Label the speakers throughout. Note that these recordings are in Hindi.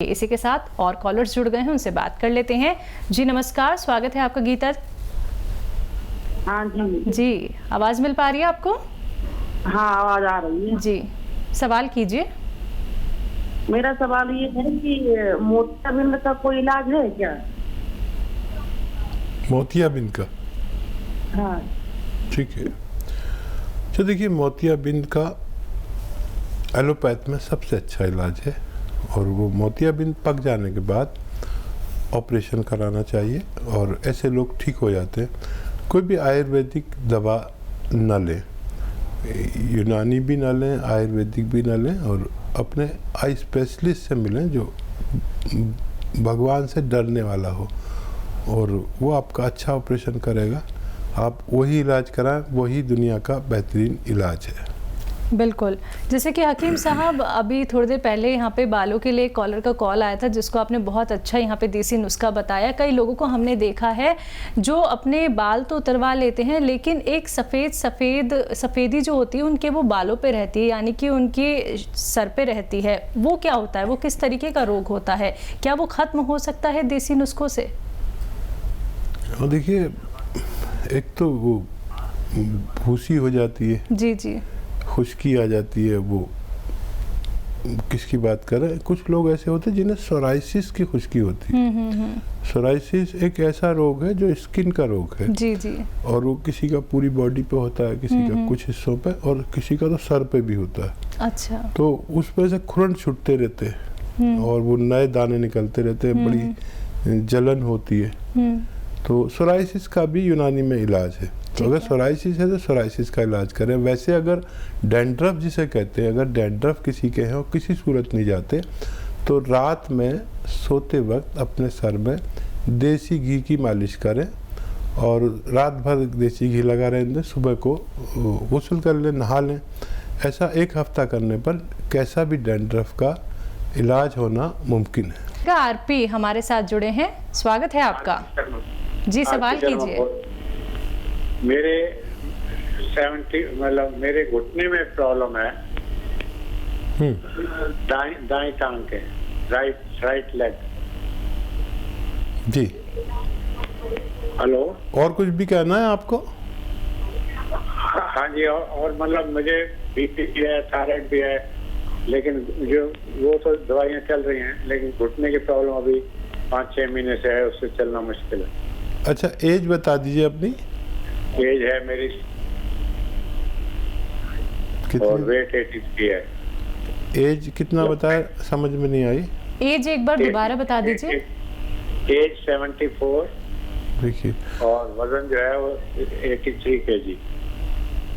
Speaker 1: इसी के साथ और कॉलर्स जुड़ गए हैं, उनसे बात कर लेते हैं। जी नमस्कार, स्वागत है आपका गीता।
Speaker 2: हाँ जी
Speaker 1: जी, आवाज मिल पा रही है आपको?
Speaker 2: हाँ, आवाज आ रही है
Speaker 1: जी, सवाल कीजिए।
Speaker 2: मेरा सवाल ये है कि मोतियाबिंद का कोई इलाज है क्या?
Speaker 3: मोतियाबिंद का?
Speaker 2: हाँ
Speaker 3: ठीक है। तो देखिए, मोतियाबिंद का एलोपैथ में सबसे अच्छा इलाज है और वो मोतियाबिंद पक जाने के बाद ऑपरेशन कराना चाहिए और ऐसे लोग ठीक हो जाते हैं। कोई भी आयुर्वेदिक दवा न लें, यूनानी भी न लें, आयुर्वेदिक भी न लें और अपने आई स्पेशलिस्ट से मिलें जो भगवान से डरने वाला हो और वो आपका अच्छा ऑपरेशन करेगा। आप वही इलाज कराएं, वही दुनिया का बेहतरीन इलाज है।
Speaker 1: बिल्कुल, जैसे कि हकीम साहब अभी थोड़ी देर पहले यहाँ पे बालों के लिए कॉलर का कॉल आया था जिसको आपने बहुत अच्छा यहाँ पे देसी नुस्खा बताया। कई लोगों को हमने देखा है जो अपने बाल तो उतरवा लेते हैं लेकिन एक सफ़ेदी जो होती है उनके वो बालों पे रहती है, यानी कि उनके सर पे रहती है। वो क्या होता है, वो किस तरीके का रोग होता है, क्या वो ख़त्म हो सकता है देसी नुस्खों से?
Speaker 3: देखिए, एक तो वो भूसी हो जाती है,
Speaker 1: जी जी,
Speaker 3: खुश्की आ जाती है। वो किसकी बात कर रहे हैं? कुछ लोग ऐसे होते हैं जिन्हें सोराइसिस की खुश्की होती है। सोराइसिस एक ऐसा रोग है जो स्किन का रोग है।
Speaker 1: जी जी,
Speaker 3: और वो किसी का पूरी बॉडी पे होता है, किसी का कुछ हिस्सों पे और किसी का तो सर पे भी होता है।
Speaker 1: अच्छा,
Speaker 3: तो उसमें से खुरन छूटते रहते हैं और वो नए दाने निकलते रहते हैं, बड़ी जलन होती है। तो सोराइसिस का भी यूनानी में इलाज है। तो अगर सोराइसिस है तो सोराइसिस का इलाज करें। वैसे अगर डैंड्रफ जिसे कहते हैं, अगर डैंड्रफ किसी के हैं और किसी सूरत नहीं जाते तो रात में सोते वक्त अपने सर में देसी घी की मालिश करें और रात भर देसी घी लगा रहें दें, सुबह को गुस्ल कर लें, नहा लें। ऐसा 1 हफ्ता करने पर कैसा भी डैंड्रफ का इलाज होना मुमकिन है।
Speaker 1: आरपी हमारे साथ जुड़े हैं, स्वागत है आपका। जी, सवाल कीजिए।
Speaker 4: मेरे 70 मतलब मेरे घुटने में प्रॉब्लम है, दाएं टांग के, राइट लेग।
Speaker 3: जी,
Speaker 4: हेलो,
Speaker 3: और कुछ भी कहना है आपको?
Speaker 4: हाँ जी, और मतलब मुझे बीपी भी है, थायराइड भी है, लेकिन जो वो तो दवाइयाँ चल रही हैं, लेकिन घुटने की प्रॉब्लम अभी 5-6 महीने से है, उससे चलना मुश्किल है।
Speaker 3: अच्छा, एज बता दीजिए अपनी।
Speaker 4: एज है मेरी
Speaker 3: कितनी?
Speaker 4: और वेट 83 है।
Speaker 3: एज कितना बताया, समझ में नहीं आई।
Speaker 1: एज एक बार दोबारा बता दीजिए।
Speaker 4: एज 74।
Speaker 3: देखिए,
Speaker 4: और वजन जो है वो 83 kg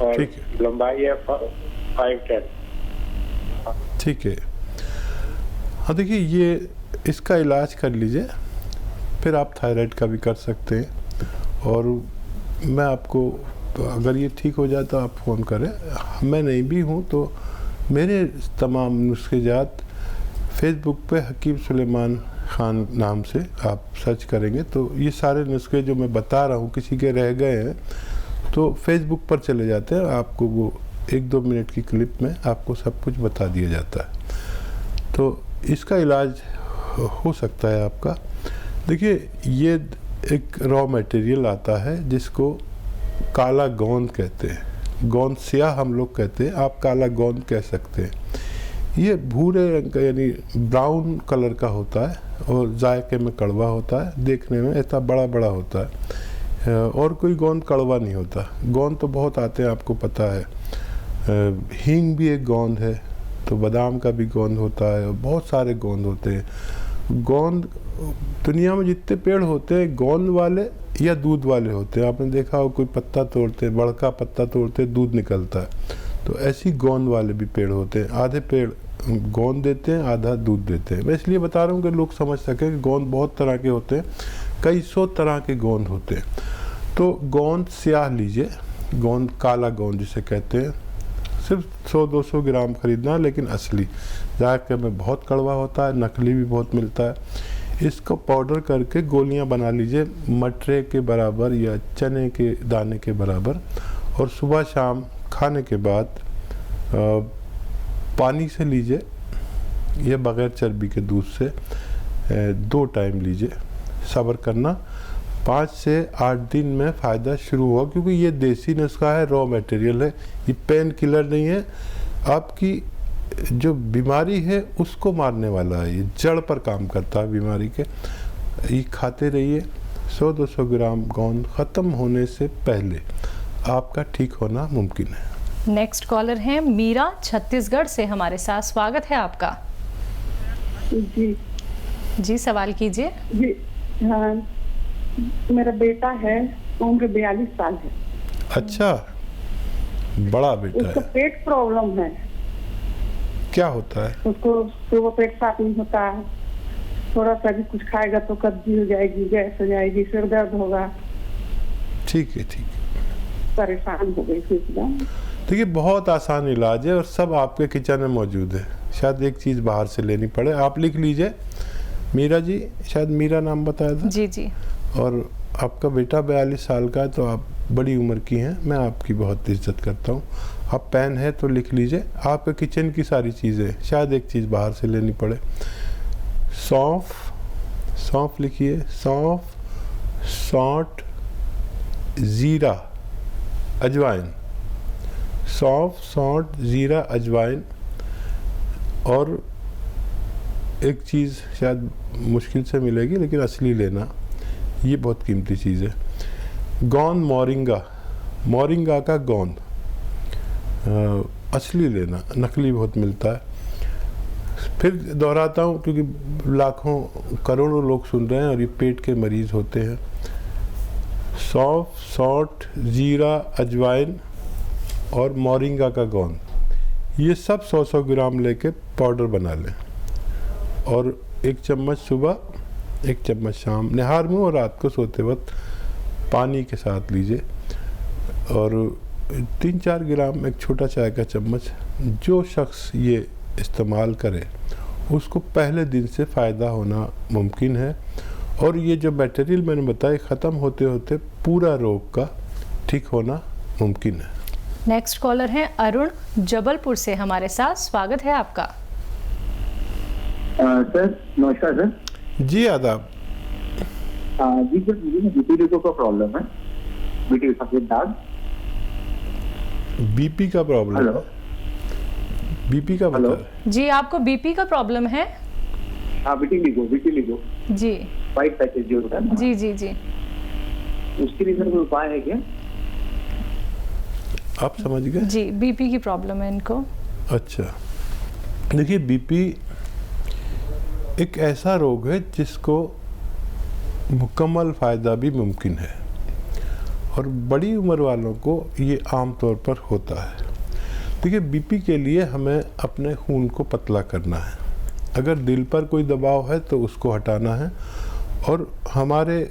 Speaker 4: और
Speaker 3: ठीक है।
Speaker 4: लंबाई है 5'10".
Speaker 3: ठीक है। हाँ, देखिए, ये इसका इलाज कर लीजिए, फिर आप थायराइड का भी कर सकते हैं। और मैं आपको, अगर ये ठीक हो जाए तो आप फ़ोन करें। मैं नहीं भी हूँ तो मेरे तमाम नुस्खे जात फेसबुक पे हकीम सुलेमान ख़ान नाम से आप सर्च करेंगे तो ये सारे नुस्खे जो मैं बता रहा हूँ, किसी के रह गए हैं तो फेसबुक पर चले जाते हैं, आपको वो 1-2 मिनट की क्लिप में आपको सब कुछ बता दिया जाता है। तो इसका इलाज हो सकता है आपका। देखिए, ये एक रॉ मटेरियल आता है जिसको काला गोंद कहते हैं। गोंद स्याह हम लोग कहते हैं, आप काला गोंद कह सकते हैं। ये भूरे रंग का यानी ब्राउन कलर का होता है और जायके में कड़वा होता है, देखने में इतना बड़ा बड़ा होता है। और कोई गोंद कड़वा नहीं होता। गोंद तो बहुत आते हैं, आपको पता है। हींग भी एक गोंद है, तो बादाम का भी गोंद होता है और बहुत सारे गोंद होते हैं। गोंद दुनिया में जितने पेड़ होते हैं, गोंद वाले या दूध वाले होते हैं। आपने देखा हो, कोई पत्ता तोड़ते हैं, बड़का पत्ता तोड़ते हैं, दूध निकलता है। तो ऐसी गोंद वाले भी पेड़ होते हैं। आधे पेड़ गोंद देते हैं, आधा दूध देते हैं। मैं इसलिए बता रहा हूँ कि लोग समझ सकें कि गोंद बहुत तरह के होते हैं, कई 100 तरह के गोंद होते हैं। तो गोंद स्याह लीजिए, गोंद काला गोंद जिसे कहते हैं, सिर्फ 100-200 ग्राम खरीदना, लेकिन असली। जायके में बहुत कड़वा होता है, नकली भी बहुत मिलता है। इसको पाउडर करके गोलियां बना लीजिए, मटरे के बराबर या चने के दाने के बराबर, और सुबह शाम खाने के बाद पानी से लीजिए या बग़ैर चर्बी के दूध से। 2 टाइम लीजिए, सब्र करना, 5 से 8 दिन में फ़ायदा शुरू हुआ, क्योंकि ये देसी नुस्खा है, रॉ मटेरियल है, ये पेन किलर नहीं है, आपकी जो बीमारी है उसको मारने वाला है, ये जड़ पर काम करता है बीमारी के। ये खाते रहिए, 100-200 ग्राम गोंद ख़त्म होने से पहले आपका ठीक होना मुमकिन है।
Speaker 1: नेक्स्ट कॉलर हैं मीरा, छत्तीसगढ़ से हमारे साथ। स्वागत है आपका
Speaker 2: जी
Speaker 1: जी, सवाल कीजिए।
Speaker 2: जी। हाँ, मेरा बेटा है, उम्र 42 साल है।
Speaker 3: अच्छा, बड़ा बेटा
Speaker 2: उसका
Speaker 3: है,
Speaker 2: पेट प्रॉब्लम है।
Speaker 3: क्या होता है?
Speaker 2: उसको सुबह पेट साफ नहीं होता है, थोड़ा सा भी कुछ खाएगा तो कब्जी हो जाएगी, गैस हो जाएगी, सिर दर्द होगा।
Speaker 3: ठीक है, ठीक है।
Speaker 2: परेशान हो गई थी एकदम।
Speaker 3: देखिए, बहुत आसान इलाज है और सब आपके किचन में मौजूद है, शायद एक चीज़ बाहर से लेनी पड़े। आप लिख लीजिए, मीरा जी, शायद मीरा नाम बताया था
Speaker 1: जी जी।
Speaker 3: और आपका बेटा 42 साल का है, तो आप बड़ी उम्र की हैं, मैं आपकी बहुत इज्जत करता हूँ। आप पेन है तो लिख लीजिए, आपके किचन की सारी चीज़ें, शायद एक चीज़ बाहर से लेनी पड़े। सौंफ, सौंफ लिखिए, सौंफ, सौंठ, ज़ीरा, अजवाइन, सौंफ, सौंठ, ज़ीरा, अजवाइन, और एक चीज़ शायद मुश्किल से मिलेगी लेकिन असली लेना, ये बहुत कीमती चीज़ है, गोंद मोरिंगा, मोरिंगा का गोंद, असली लेना, नकली बहुत मिलता है। फिर दोहराता हूँ क्योंकि लाखों करोड़ों लोग सुन रहे हैं और ये पेट के मरीज़ होते हैं। सौंफ, सौंठ, ज़ीरा, अजवाइन और मोरिंगा का गोंद, ये सब 100-100 ग्राम लेके पाउडर बना लें और 1 चम्मच सुबह, 1 चम्मच शाम, निहार मुँह और रात को सोते वक्त पानी के साथ लीजिए। और 3-4 ग्राम, 1 छोटा चाय का चम्मच, जो शख्स ये इस्तेमाल करे उसको पहले दिन से फ़ायदा होना मुमकिन है। और ये जो मटेरियल मैंने बताया, ख़त्म होते होते पूरा रोग का ठीक होना मुमकिन है।
Speaker 1: नेक्स्ट कॉलर हैं अरुण, जबलपुर से हमारे साथ। स्वागत है आपका
Speaker 5: सर। नमस्कार सर।
Speaker 3: जी, आदाब।
Speaker 5: जी सर, मुझे विटिलिगो का प्रॉब्लम है, विटिलिगो सफेद दाग।
Speaker 3: बीपी का प्रॉब्लम?
Speaker 5: हेलो,
Speaker 3: बीपी का
Speaker 5: हेलो।
Speaker 3: बता?
Speaker 1: जी, आपको बीपी का प्रॉब्लम है?
Speaker 5: हाँ, विटिलिगो, विटिलिगो
Speaker 1: जी
Speaker 5: व्हाइट पैचेज जो होता है ना,
Speaker 1: जी जी जी।
Speaker 5: उसके लिए सर कोई उपाय है क्या?
Speaker 3: आप समझ गए?
Speaker 1: जी, बीपी की प्रॉब्लम है इनको।
Speaker 3: अच्छा, देखिए, बीपी एक ऐसा रोग है जिसको मुकम्मल फ़ायदा भी मुमकिन है और बड़ी उम्र वालों को ये आम तौर पर होता है। देखिए, बीपी के लिए हमें अपने खून को पतला करना है, अगर दिल पर कोई दबाव है तो उसको हटाना है, और हमारे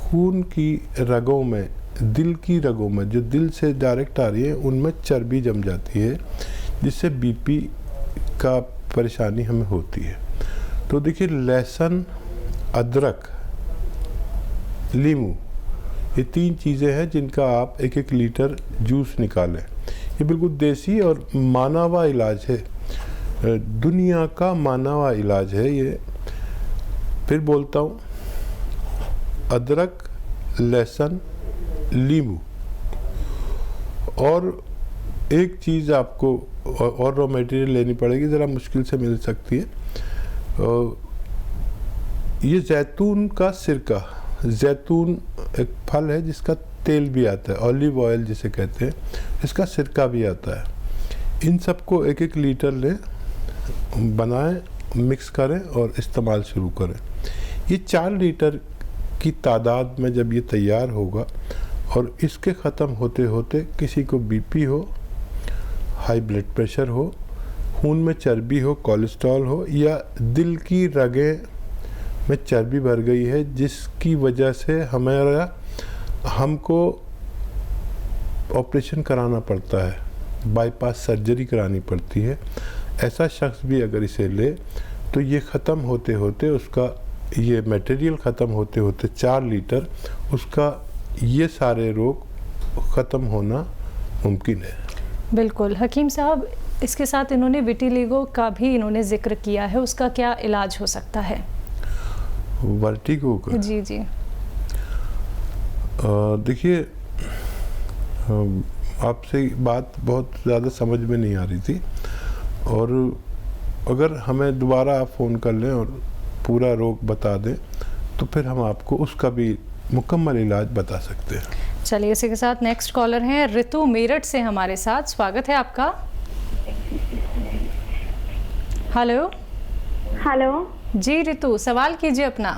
Speaker 3: खून की रगों में, दिल की रगों में, जो दिल से डायरेक्ट आ रही है, उनमें चर्बी जम जाती है जिससे बीपी का परेशानी हमें होती है। तो देखिए, लहसुन, अदरक, नींबू, ये 3 चीज़ें हैं जिनका आप 1-1 लीटर जूस निकालें। ये बिल्कुल देसी और माना हुआ इलाज है, दुनिया का माना हुआ इलाज है ये। फिर बोलता हूँ, अदरक, लहसुन, नींबू, और एक चीज़ आपको और रॉ मटेरियल लेनी पड़ेगी, ज़रा मुश्किल से मिल सकती है, ये जैतून का सिरका। जैतून एक फल है जिसका तेल भी आता है, ऑलिव ऑयल जिसे कहते हैं, इसका सिरका भी आता है। इन सबको 1-1 लीटर लें, बनाएं, मिक्स करें और इस्तेमाल शुरू करें। ये 4 लीटर की तादाद में जब ये तैयार होगा और इसके ख़त्म होते होते किसी को बीपी हो, हाई ब्लड प्रेशर हो, खून में चर्बी हो, कोलेस्ट्रॉल हो, या दिल की रगें में चर्बी भर गई है जिसकी वजह से हमको ऑपरेशन कराना पड़ता है, बाईपास सर्जरी करानी पड़ती है, ऐसा शख्स भी अगर इसे ले तो ये ख़त्म होते होते उसका, ये मटेरियल ख़त्म होते होते 4 लीटर, उसका ये सारे रोग ख़त्म होना मुमकिन है।
Speaker 1: बिल्कुल हकीम साहब, इसके साथ इन्होंने विटिलिगो का भी इन्होंने जिक्र किया है, उसका क्या इलाज हो सकता है?
Speaker 3: वर्टिगो का?
Speaker 1: जी जी।
Speaker 3: देखिए, आपसे बात बहुत ज़्यादा समझ में नहीं आ रही थी, और अगर हमें दोबारा आप फ़ोन कर लें और पूरा रोग बता दें तो फिर हम आपको उसका भी मुकम्मल इलाज बता सकते हैं।
Speaker 1: चलिए, इसी के साथ नेक्स्ट कॉलर हैं ऋतु मेरठ से हमारे साथ। स्वागत है आपका। हेलो।
Speaker 6: हेलो
Speaker 1: जी ऋतु, सवाल कीजिए अपना।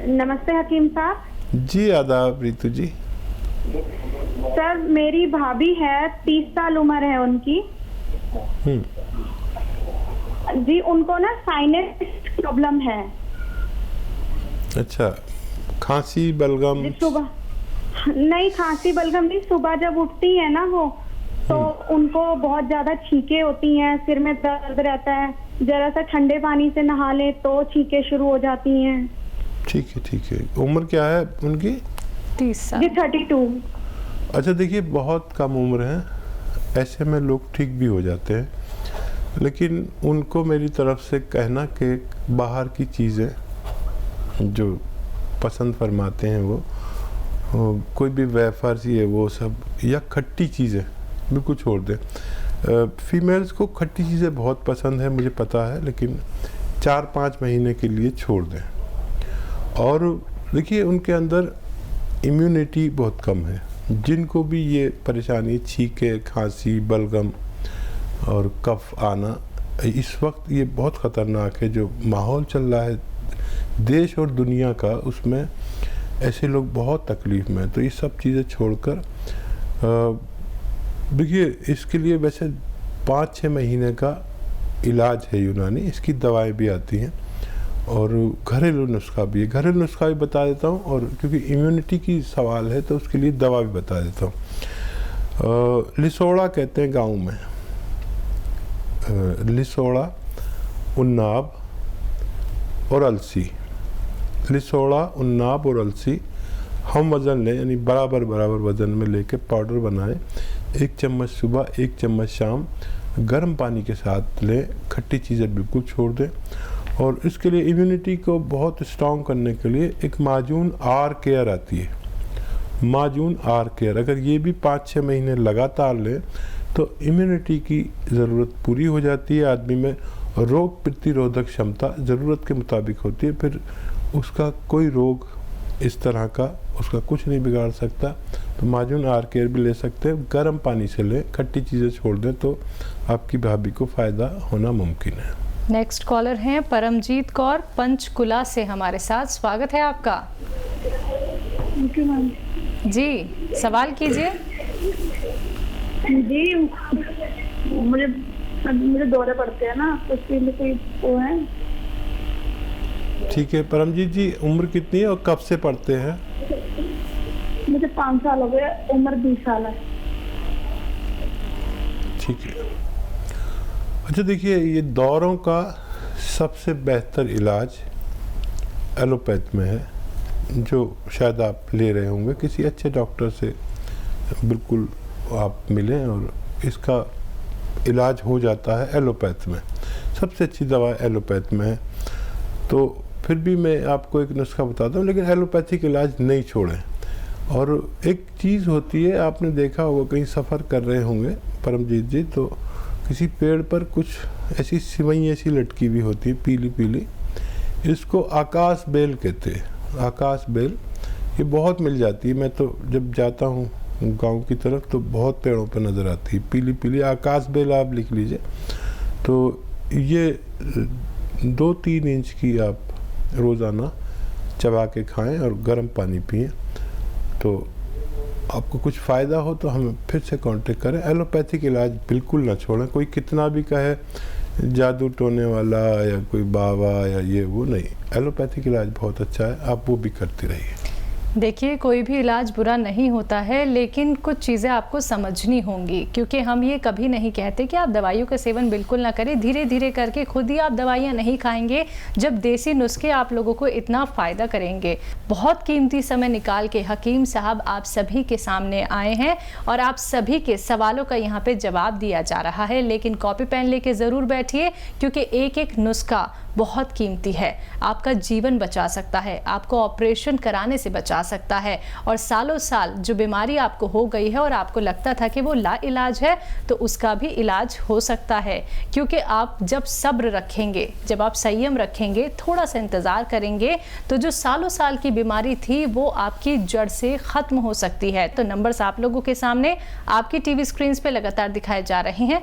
Speaker 6: नमस्ते हकीम साहब।
Speaker 3: जी आदाब ऋतु जी।
Speaker 6: सर, मेरी भाभी है, 30 साल उम्र है उनकी जी। उनको ना साइनस प्रॉब्लम है।
Speaker 3: अच्छा, खांसी बलगम?
Speaker 6: सुबह नहीं, खांसी बलगम नहीं, सुबह जब उठती है ना वो, तो उनको बहुत ज्यादा छींके होती हैं, सिर में दर्द रहता है, जरा सा ठंडे पानी से नहा ले तो छींके शुरू हो जाती हैं।
Speaker 3: ठीक है ठीक है। उम्र क्या है उनकी?
Speaker 1: 30 साल
Speaker 6: जी, 32।
Speaker 3: अच्छा, देखिए बहुत कम उम्र है, ऐसे में लोग ठीक भी हो जाते हैं, लेकिन उनको मेरी तरफ से कहना कि बाहर की चीज़ें जो पसंद फरमाते हैं वो कोई भी वेफर्स ही है वो सब, या खट्टी चीज़ें बिल्कुल छोड़ दें। फीमेल्स को खट्टी चीज़ें बहुत पसंद है, मुझे पता है, लेकिन 4-5 महीने के लिए छोड़ दें। और देखिए, उनके अंदर इम्यूनिटी बहुत कम है। जिनको भी ये परेशानी, छींके, खांसी, बलगम और कफ आना, इस वक्त ये बहुत ख़तरनाक है। जो माहौल चल रहा है देश और दुनिया का, उसमें ऐसे लोग बहुत तकलीफ़ में हैं। तो ये सब चीज़ें छोड़कर देखिए, इसके लिए वैसे 5-6 महीने का इलाज है यूनानी, इसकी दवाएं भी आती हैं और घरेलू नुस्खा भी है। घरेलू नुस्खा भी बता देता हूँ, और क्योंकि इम्यूनिटी की सवाल है तो उसके लिए दवा भी बता देता हूँ। लिसोड़ा कहते हैं गाँव में, लिसोड़ा, उन्नाब और अलसी। लिसोड़ा, उन्नाब और अलसी हम वज़न लें, यानी बराबर वज़न में लेके पाउडर बनाएं। 1 चम्मच सुबह, 1 चम्मच शाम, गर्म पानी के साथ लें। खट्टी चीज़ें बिल्कुल छोड़ दें। और इसके लिए इम्यूनिटी को बहुत स्ट्रॉन्ग करने के लिए एक माजून आर केयर आती है, माजून आर केयर। अगर ये भी 5-6 महीने लगातार लें तो इम्यूनिटी की ज़रूरत पूरी हो जाती है आदमी में। रोग प्रतिरोधक क्षमता ज़रूरत के मुताबिक होती है, फिर उसका कोई रोग इस तरह का उसका कुछ नहीं बिगाड़ सकता। तो माजून आर केयर भी ले सकते हैं, गर्म पानी से लें, खट्टी चीज़ें छोड़ दें तो आपकी भाभी को फ़ायदा होना मुमकिन है।
Speaker 1: नेक्स्ट कॉलर हैं परमजीत कौर पंचकुला से हमारे साथ। स्वागत है आपका। जी, सवाल कीजिए।
Speaker 6: जी, मुझे दौरे पड़ते हैं ना, तो उसके लिए कोई वो है?
Speaker 3: ठीक है परमजीत जी, उम्र कितनी है और कब से पढ़ते हैं?
Speaker 6: मुझे 5 साल हो गए, उम्र 20 साल है।
Speaker 3: ठीक है। अच्छा देखिए, ये दौरों का सबसे बेहतर इलाज एलोपैथ में है, जो शायद आप ले रहे होंगे किसी अच्छे डॉक्टर से। बिल्कुल आप मिलें और इसका इलाज हो जाता है एलोपैथ में। सबसे अच्छी दवा एलोपैथ में है। तो फिर भी मैं आपको एक नुस्खा बताता हूँ, लेकिन एलोपैथिक इलाज नहीं छोड़ें। और एक चीज़ होती है, आपने देखा होगा, कहीं सफ़र कर रहे होंगे परमजीत जी, तो किसी पेड़ पर कुछ ऐसी सिवई ऐसी लटकी हुई होती है, पीली पीली। इसको आकाश बेल कहते हैं। आकाश बेल ये बहुत मिल जाती है। मैं तो जब जाता हूँ गांव की तरफ तो बहुत पेड़ों पर नज़र आती है पीली पीली आकाश बेल। आप लिख लीजिए। तो ये 2-3 इंच की आप रोज़ाना चबा के खाएं और गर्म पानी पिएं, तो आपको कुछ फ़ायदा हो तो हमें फिर से कांटेक्ट करें। एलोपैथिक इलाज बिल्कुल ना छोड़ें। कोई कितना भी कहे जादू टोने वाला या कोई बाबा या ये वो नहीं, एलोपैथिक इलाज बहुत अच्छा है, आप वो भी करते रहिए।
Speaker 1: देखिए, कोई भी इलाज बुरा नहीं होता है, लेकिन कुछ चीज़ें आपको समझनी होंगी, क्योंकि हम ये कभी नहीं कहते कि आप दवाइयों का सेवन बिल्कुल ना करें। धीरे धीरे करके खुद ही आप दवाइयाँ नहीं खाएंगे जब देसी नुस्खे आप लोगों को इतना फ़ायदा करेंगे। बहुत कीमती समय निकाल के हकीम साहब आप सभी के सामने आए हैं और आप सभी के सवालों का यहाँ पे जवाब दिया जा रहा है। लेकिन कॉपी पेन लेके ज़रूर बैठिए, क्योंकि एक एक नुस्खा बहुत कीमती है। आपका जीवन बचा सकता है, आपको ऑपरेशन कराने से बचा सकता है, और सालों साल जो बीमारी आपको हो गई है और आपको लगता था कि वो लाइलाज है, तो उसका भी इलाज हो सकता है। क्योंकि आप जब सब्र रखेंगे, जब आप संयम रखेंगे, थोड़ा सा इंतज़ार करेंगे, तो जो सालों साल की बीमारी थी वो आपकी जड़ से ख़त्म हो सकती है। तो नंबर्स आप लोगों के सामने आपकी टीवी स्क्रीन पे लगातार दिखाए जा रहे हैं।